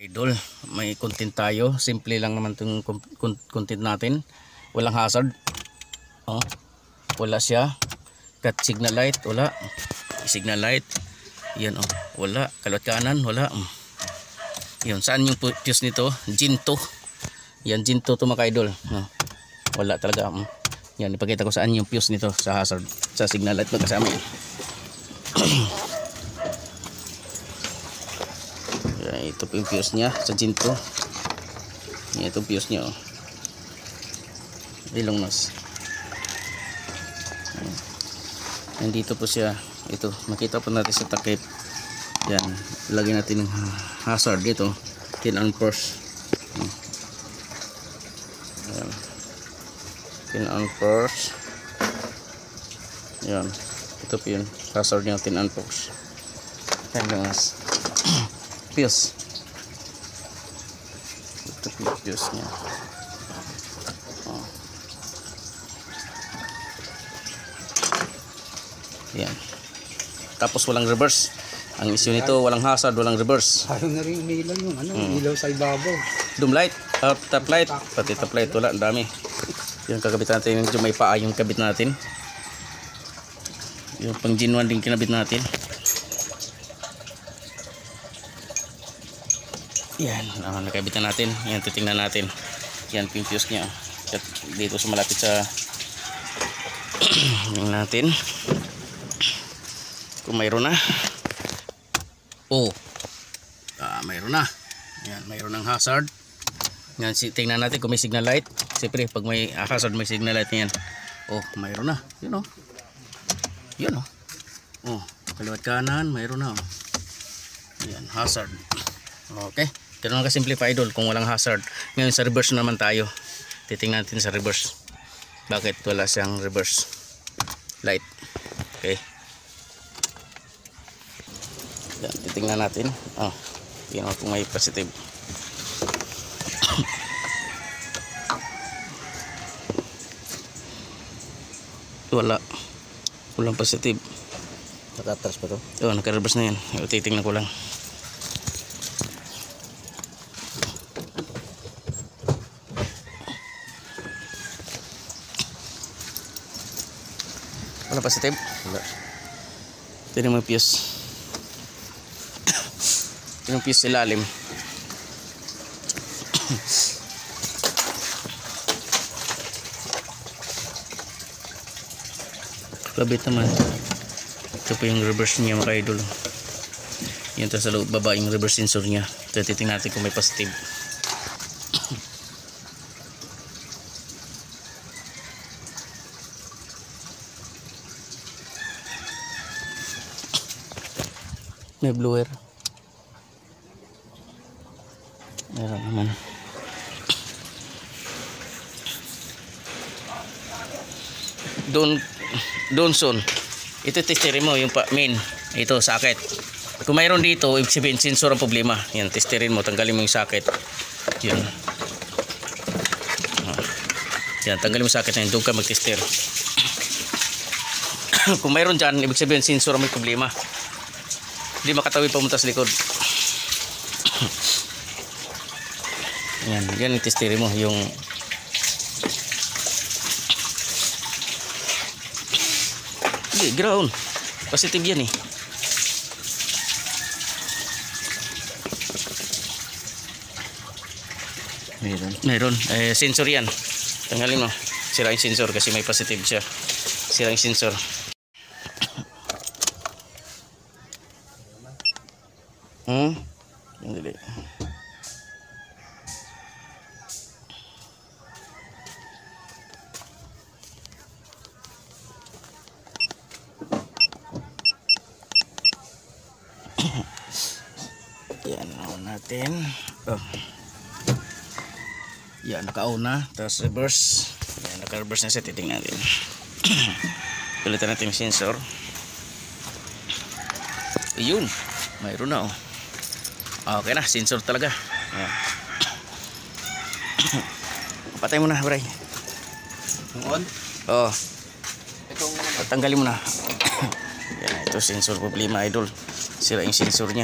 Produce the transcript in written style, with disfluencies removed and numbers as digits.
Idol, may content tayo. Simple lang naman itong content natin. Walang hazard. Oh, wala siya. Cut signal light, wala. Signal light. Yan oh, wala. Kalot kanan, wala. Yan, saan yung fuse nito? Ginto. Yan, Ginto to mga idol. Oh, wala talaga. Yan, ipakita ko saan yung fuse nito sa hazard. Sa signal light magkasama yan. Yan, ito po yung fuse nya sa Ginto. Yan, ito fuse nya oh. Ilong nas. Nandito po siya. Ito, makita po natin sa takip. Yan, lagyan natin ng hazard dito. 10 amperes. Yan. 10 amperes. Yan. Ito po yun. Hazard niya 10 amperes. Yan lang mas. Fuse. Ito po yung fuse niya. Oh. Yan. Tapos walang reverse. Ang issue nito, walang hazard, walang reverse. Ayaw na rin umilaw yung ilaw sa ibabaw. Doom light, top light, pati top light, wala, ang dami. Yung kakabit natin, yung may paa yung kabit natin. Yung pang Gen 1 din kinabit natin. Yan, nakabit na natin. Yan, titingnan natin. Yan, pin fuse nya. Dito sa malapit sa natin. Kung mayroon na. Oh. Mayroon na. Yan, mayroon ng hazard. Yan, tingnan natin kung may signal light. Siyempre, pag may hazard, may signal light yan. Oh, mayroon na. Yun oh. Yun oh. Oh, kaliwat kanan, mayroon na oh. Yan, hazard. Okay. Ganun lang kasimple pa idol kung walang hazard. Ngayon sa reverse naman tayo. Titingnan natin sa reverse. Bakit wala siyang reverse light? Okay. Yan, titingnan natin. Oh, tingnan kung may positive. Wala. Walang positive. Nakatras pa to? Oh, naka-reverse na yan. Titingnan ko lang. Wala positive? Wala. Tignan mo yung fuse. Tignan yung fuse ilalim. Kabit naman. Ito po yung reverse niya mga idol. Yan to sa loob baba yung reverse sensor niya. Ito titingnan natin kung may positive. May blower. Meron naman. Doon son. Ito testerin mo yung main. Ito socket. Kung mayroon dito, ibig sabihin sensor ang problema. Yan, testerin mo, tanggalin mo yung socket. Yan. Yan, tanggalin mo yung socket na yun. Doon ka mag-tester. Kung mayroon dyan, ibig sabihin sensor ang may problema. Hindi makatawid pamunta sa likod. Yan, yan yung testerin mo yung ground. Positive yan eh. Meron. Sensor yan. Tanggalin mo. Sira yung sensor kasi may positive siya. Sira yung sensor. Hindi. Yan, on natin. Oh. Yan, naka-on na. Tapos reverse. Yan, naka-reverse na siya. Titingnan natin. Pilitan natin yung sensor. Ayun. Mayroon na oh. Okay na, sensor talaga. Yan. Patay mo na, Bray. On? Oo. Tanggalin mo na. Yan, ito sensor problema idol. Sira yung sensor nya.